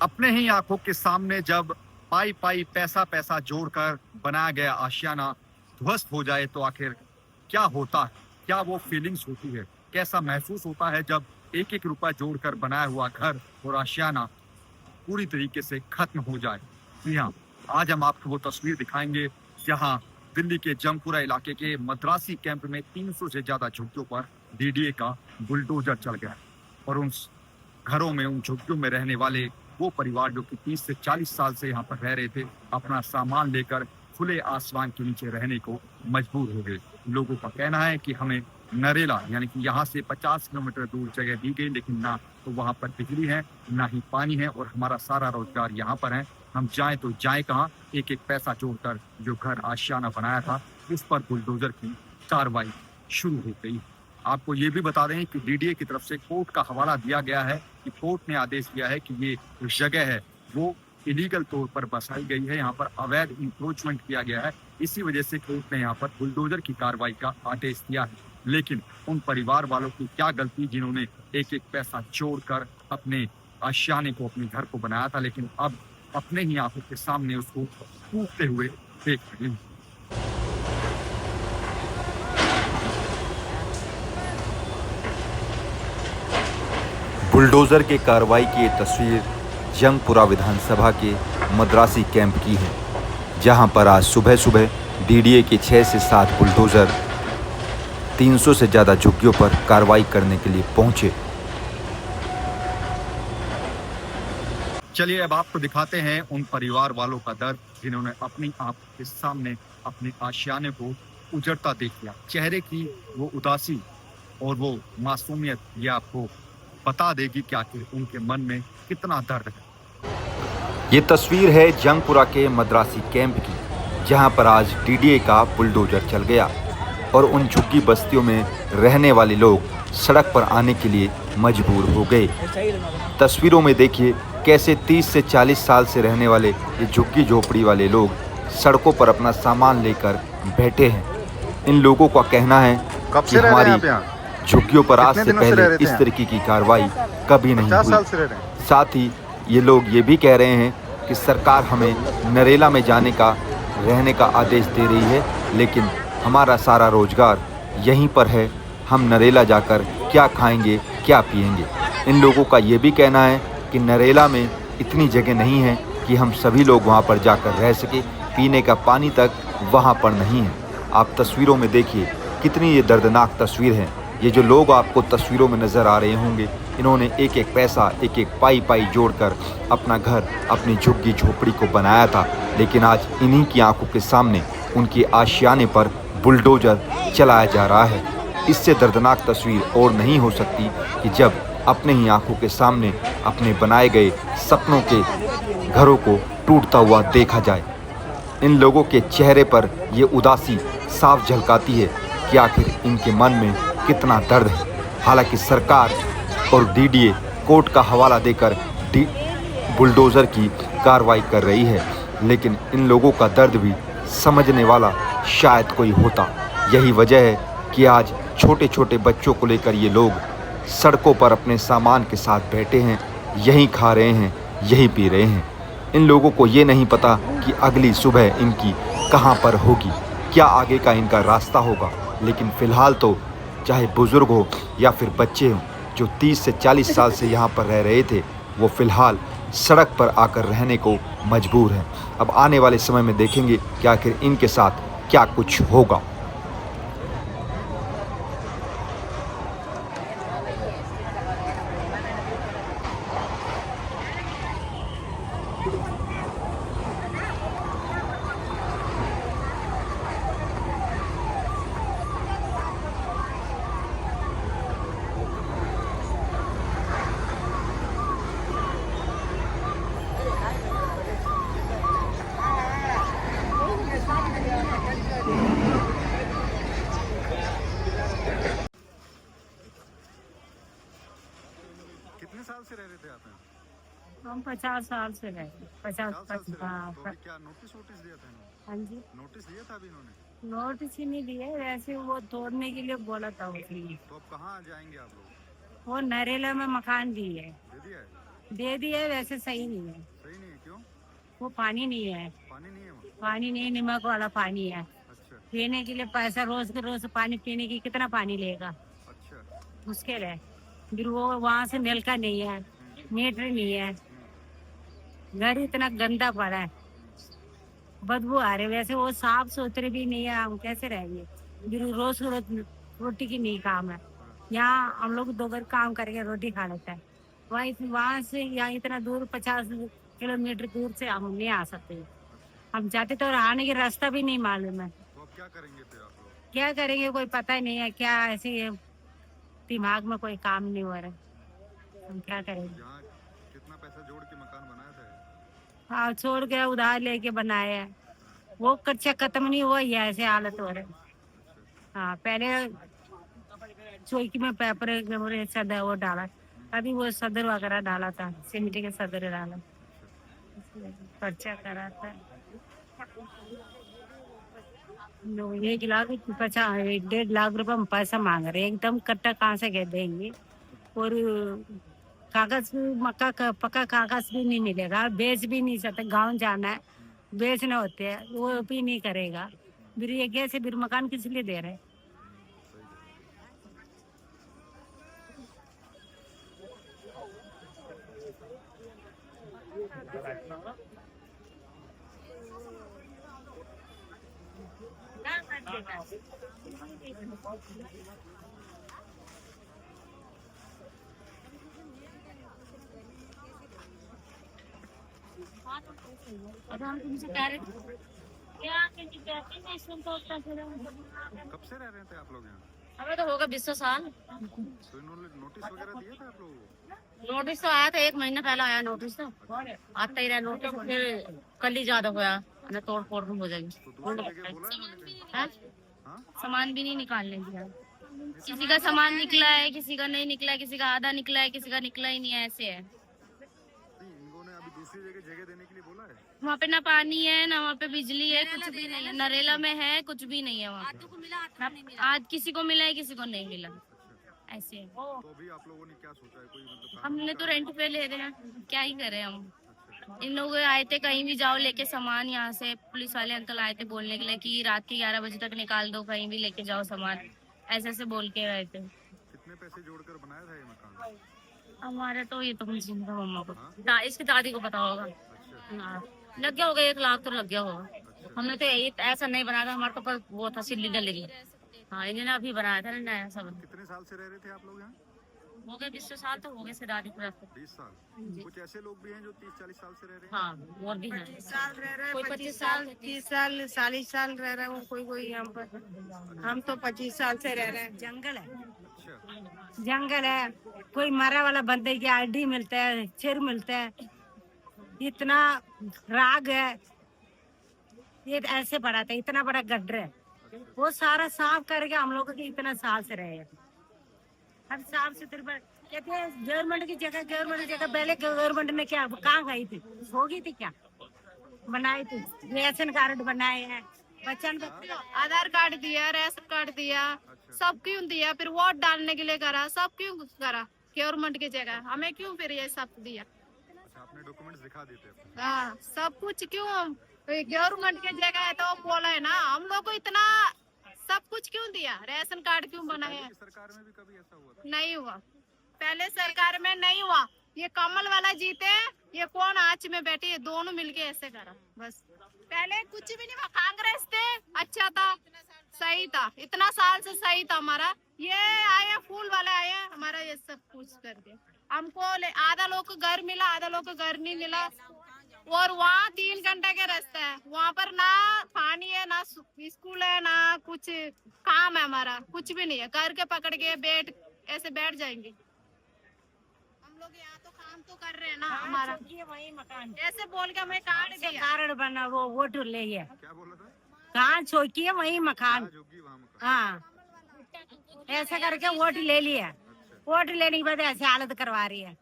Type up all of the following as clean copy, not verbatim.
अपने ही आंखों के सामने जब पाई पाई पैसा पैसा जोड़कर बनाया गया आशियाना ध्वस्त हो जाए तो आखिर क्या होता है? क्या वो फीलिंग्स होती है? कैसा महसूस होता है जब एक एक रुपया जोड़कर बनाया हुआ घर और आशियाना पूरी तरीके से खत्म हो जाए? जी हाँ, आज हम आपको वो तस्वीर दिखाएंगे जहाँ दिल्ली के जंगपुरा इलाके के मद्रासी कैंप में 300 से ज्यादा झुग्गियों पर डीडीए का बुलडोजर चल गया और उन घरों में, उन झुग्गियों में रहने वाले वो परिवार जो कि 30 से 40 साल से यहाँ पर रह रहे थे, अपना सामान लेकर खुले आसमान के नीचे रहने को मजबूर हो गए। लोगों का कहना है कि हमें नरेला यानी कि यहाँ से 50 किलोमीटर दूर जगह दी गई, लेकिन ना तो वहाँ पर बिजली है, ना ही पानी है और हमारा सारा रोजगार यहाँ पर है। हम जाएं तो जाएं कहाँ? एक एक पैसा जोड़कर जो घर आशियाना बनाया था, उस पर बुलडोजर की कार्रवाई शुरू हो गई। आपको ये भी बता दें कि डीडीए की तरफ से कोर्ट का हवाला दिया गया है कि कोर्ट ने आदेश दिया है कि ये जगह है वो इलीगल तौर पर बसाई गई है, यहाँ पर अवैध इंक्रोचमेंट किया गया है। इसी वजह से कोर्ट ने यहाँ पर बुलडोजर की कार्रवाई का आदेश दिया है। लेकिन उन परिवार वालों की क्या गलती जिन्होंने एक एक पैसा जोड़कर अपने आशियाने को, अपने घर को बनाया था, लेकिन अब अपने ही आंखों के सामने उसको टूटते हुए देख रहे हैं। बुलडोजर के कार्रवाई की ये तस्वीर जंगपुरा विधानसभा के मद्रासी कैंप की है, जहां पर आज सुबह सुबह डीडीए के 6 से 7 बुलडोजर 300 से ज़्यादा झुग्गियों पर कार्रवाई करने के लिए पहुंचे। चलिए अब आपको दिखाते हैं उन परिवार वालों का दर्द जिन्होंने अपनी आंखों के सामने अपने आशियाने को उजड़ता देख लिया। चेहरे की वो उदासी और वो मासूमियत ये आपको बता देगी कि आखिर उनके मन में कितना दर्द है। ये तस्वीर है जंगपुरा के मद्रासी कैंप की, जहां पर आज डीडीए का बुलडोजर चल गया और उन झुग्गी बस्तियों में रहने वाले लोग सड़क पर आने के लिए मजबूर हो गए। तस्वीरों में देखिए कैसे 30 से 40 साल से रहने वाले ये झुग्गी झोपड़ी वाले लोग सड़कों पर अपना सामान लेकर बैठे हैं। इन लोगों का कहना है कि हमारी झुग्गियों पर आज से पहले इस तरीके की कार्रवाई कभी नहीं हुई। साथ ही ये लोग ये भी कह रहे हैं कि सरकार हमें नरेला में जाने का, रहने का आदेश दे रही है, लेकिन हमारा सारा रोजगार यहीं पर है। हम नरेला जाकर क्या खाएंगे, क्या पिएंगे? इन लोगों का ये भी कहना है कि नरेला में इतनी जगह नहीं है कि हम सभी लोग वहाँ पर जाकर रह सके, पीने का पानी तक वहाँ पर नहीं है। आप तस्वीरों में देखिए कितनी ये दर्दनाक तस्वीर है। ये जो लोग आपको तस्वीरों में नज़र आ रहे होंगे, इन्होंने एक एक पैसा, एक एक पाई पाई जोड़कर अपना घर, अपनी झुग्गी झोपड़ी को बनाया था, लेकिन आज इन्हीं की आंखों के सामने उनकी आशियाने पर बुलडोजर चलाया जा रहा है। इससे दर्दनाक तस्वीर और नहीं हो सकती कि जब अपने ही आंखों के सामने अपने बनाए गए सपनों के घरों को टूटता हुआ देखा जाए। इन लोगों के चेहरे पर ये उदासी साफ झलकाती है कि आखिर इनके मन में कितना दर्द है। हालांकि सरकार और डीडीए कोर्ट का हवाला देकर बुलडोज़र की कार्रवाई कर रही है, लेकिन इन लोगों का दर्द भी समझने वाला शायद कोई होता। यही वजह है कि आज छोटे छोटे बच्चों को लेकर ये लोग सड़कों पर अपने सामान के साथ बैठे हैं, यहीं खा रहे हैं, यहीं पी रहे हैं। इन लोगों को ये नहीं पता कि अगली सुबह इनकी कहाँ पर होगी, क्या आगे का इनका रास्ता होगा। लेकिन फ़िलहाल तो चाहे बुज़ुर्ग हो या फिर बच्चे हों, जो 30 से 40 साल से यहाँ पर रह रहे थे, वो फ़िलहाल सड़क पर आकर रहने को मजबूर हैं। अब आने वाले समय में देखेंगे कि आखिर इनके साथ क्या कुछ होगा। कितने साल से रह रहे थे आप यहाँ? हम 50 साल से रहे, 50 साल से हाँ। तो क्या नोटिस वोटिस दिया था इन्होंने? हाँ जी, नोटिस दिया था अभी इन्होंने? नोटिस ही नहीं दिए, वैसे वो तोड़ने के लिए बोला था उसने। तो अब कहाँ जाएंगे आप लोग? वो नरेला में मकान दी है। दे दिया है? दे दिए वैसे सही नहीं है। सही नहीं है, क्यों? वो पानी नहीं है, पानी नहीं है वहाँ? पानी नहीं, नमक वाला पानी है। अच्छा पीने के लिए पैसा रोज के रोज पानी पीने की कितना पानी लेगा, अच्छा। मुश्किल है। फिर वो वहां से नलका नहीं है, मीटर नहीं है, घर इतना गंदा पड़ा है, बदबू आ रही है। वैसे वो साफ सुथरे भी नहीं है, हम कैसे रहेंगे? फिर रोज रोज रोटी की नहीं काम है। यहाँ हम लोग दो बार काम करके रोटी खा लेते हैं, वहां से यहाँ इतना दूर 50 किलोमीटर दूर से हम नहीं आ सकते। हम जाते तो आने का रास्ता भी नहीं मालूम है। तो अब क्या करेंगे फिर आप लोग? क्या करेंगे कोई पता ही नहीं है, क्या ऐसे दिमाग में कोई काम नहीं हो रहा है। हम क्या करेंगे? यहाँ कितना पैसा जोड़ के मकान बनाया था ये? हाँ, छोड़ के उधार लेके बनाए है, वो कच्चा खत्म नहीं हुआ, ये ऐसे हालत हो रहे हैं। हाँ, पहले चौकी में पेपर सदर वो डाला, अभी वो सदर वगैरह डाला था, सीमेंट के सदर डाला, पर्चा करा था। 1 लाख 1.5 लाख रुपए हम पैसा मांग रहे हैं, एकदम कट्टा कहाँ से कह देंगे। और कागज भी पक्का कागज भी नहीं मिलेगा, बेच भी नहीं सकते। गांव जाना है, बेचने होते हैं, वो भी नहीं करेगा। फिर ये कैसे, फिर मकान किस लिए दे रहे हैं? अब हम तुमसे कह रहे थे क्या कहते हैं, इसमें तो होता है। कब से रह रहे थे आप लोग यहाँ? हमें तो होगा 20 साल। तो इन्होंने नोटिस वगैरह दिया था आप लोगों को? नोटिस तो आया था, 1 महीना पहले आया नोटिस, तो आता ही रहा नोटिस। फिर कल ही ज्यादा होया ना, तोड़ फोड़ हो जाएगी। तो दूसरी जगह बोला इन्होंने कहीं? हाँ? हाँ? सामान भी नहीं निकालने दिया। किसी का सामान निकला है, किसी का नहीं निकला है, किसी का आधा निकला है, किसी का निकला ही नहीं है, ऐसे है। नहीं, इन्होंने अभी दूसरी जगह देने के लिए बोला है? वहाँ पे ना पानी है, ना वहाँ पे बिजली है, कुछ भी नहीं है। नरेला में है, कुछ भी नहीं है वहाँ पे। आज किसी को मिला है, किसी को नहीं मिला, ऐसे है। तो अभी आप लोगों ने क्या सोचा है, कोई मतलब हमने तो रेंट पे ले रहे हैं, क्या ही करें हम। इन लोग आए थे, कहीं भी जाओ लेके सामान, यहाँ से पुलिस वाले अंकल आए थे बोलने के लिए कि रात के 11 बजे तक निकाल दो, कहीं भी लेके जाओ सामान, ऐसे ऐसे बोल के आए थे। कितने पैसे जोड़कर बनाया था ये मकान? हमारे तो ये तो मुझे मम्मा को, हाँ? इसकी दादी को पता होगा। अच्छा हाँ, लग गया होगा, 1 लाख तो लग गया होगा। हमने तो यही ऐसा नहीं बनाया था, हमारे तो पर वो था सिल्ली डली। हाँ, इन्होंने अभी बनाया था ना नया सब। कितने साल से रह रहे थे आप लोग यहाँ? हो गए 20 साल तो हो गए से दादी को रखते। 20 साल। कुछ ऐसे लोग भी हैं जो 30-40 साल से रह रहे हैं? हाँ, और भी है। 25 साल रह रहे हैं, कोई 25 साल, 30 साल, 40 साल रह रहे हैं, कोई कोई यहाँ पर। हम तो 25 साल से रह रहे हैं। जंगल है, अच्छा जंगल है, कोई मरा वाला बंदे की हड्डी मिलता है, सिर मिलता है, इतना राग है। ये ऐसे पड़ा था, इतना बड़ा गड्ढर है, वो सारा साफ करके हम लोग के इतना साल से रहे हैं। हम साफ सुथरे पर कहते हैं गवर्नमेंट की जगह पहले गवर्नमेंट ने क्या कहाँ गई थी, होगी थी क्या, बनाई थी, रेशन कार्ड बनाए हैं, बच्चन आधार कार्ड दिया, राशन कार्ड दिया, सब क्यों दिया? फिर वोट डालने के लिए करा, सब क्यों करा? गवर्नमेंट की जगह हमें क्यों फिर ये सब दिया? अच्छा, आपने डॉक्यूमेंट्स दिखा दिए थे अपने? हाँ, सब कुछ क्यों? गवर्नमेंट की जगह है तो बोला है ना, हम लोग को इतना सब कुछ क्यों दिया? राशन कार्ड क्यों बनाया? पहले की सरकार में भी कभी ऐसा हुआ था? नहीं हुआ, पहले सरकार में नहीं हुआ। ये कमल वाला जीते, ये कौन आँच में बैठी, ये दोनों मिलके ऐसे करा बस। पहले कुछ भी नहीं हुआ, कांग्रेस थे, अच्छा था, सही था, इतना साल से सही था हमारा। ये आए फूल वाले आए, हमारा ये सब कुछ कर दिया हमको। आधा लोग को घर मिला, आधा लोग को घर नहीं मिला। और वहाँ 3 घंटे के रास्ता है, वहाँ पर ना पानी है, ना स्कूल है, ना कुछ काम है, हमारा कुछ भी नहीं है। घर के पकड़ के ऐसे बैठ जाएंगे हम लोग। यहाँ तो काम तो कर रहे हैं ना हमारा, वही मकान ऐसे बोल के हमें कार्ड दिया। कार्ड बना, वो वोट ले है, क्या बोला था? कहाँ चौकी है वही मकान। जहाँ जोगी वहाँ मकान। हाँ, ऐसे करके वोट ले लिया, वोट लेने के बाद ऐसे हालत करवा रही है।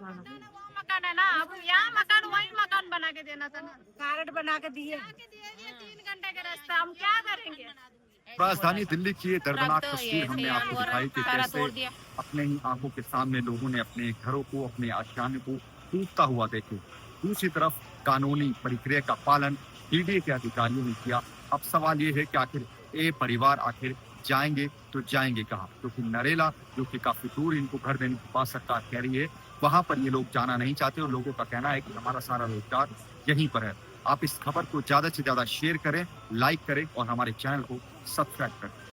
वो मकान है ना, अब यहाँ मकान वही मकान बना के देना था ना, कार्ड बना के दिए। ये 3 घंटे का रास्ता, हम क्या करेंगे? राजधानी दिल्ली की ये दर्दनाक तो तस्वीर ये हमने ऐसे आपको और दिखाई कि सारा कैसे तोड़ दिया। अपने ही आंखों के सामने लोगों ने अपने घरों को, अपने आशियाने को टूटता हुआ देखे। दूसरी तरफ कानूनी प्रक्रिया का पालन ईडी के अधिकारियों ने किया। अब सवाल ये है कि आखिर ये परिवार आखिर जाएंगे तो जाएंगे कहाँ, क्योंकि नरेला जो कि काफी दूर इनको घर देने की बात सरकार कह रही है, वहां पर ये लोग जाना नहीं चाहते और लोगों का कहना है कि हमारा सारा रोजगार यहीं पर है। आप इस खबर को ज्यादा से ज्यादा शेयर करें, लाइक करें और हमारे चैनल को सब्सक्राइब करें।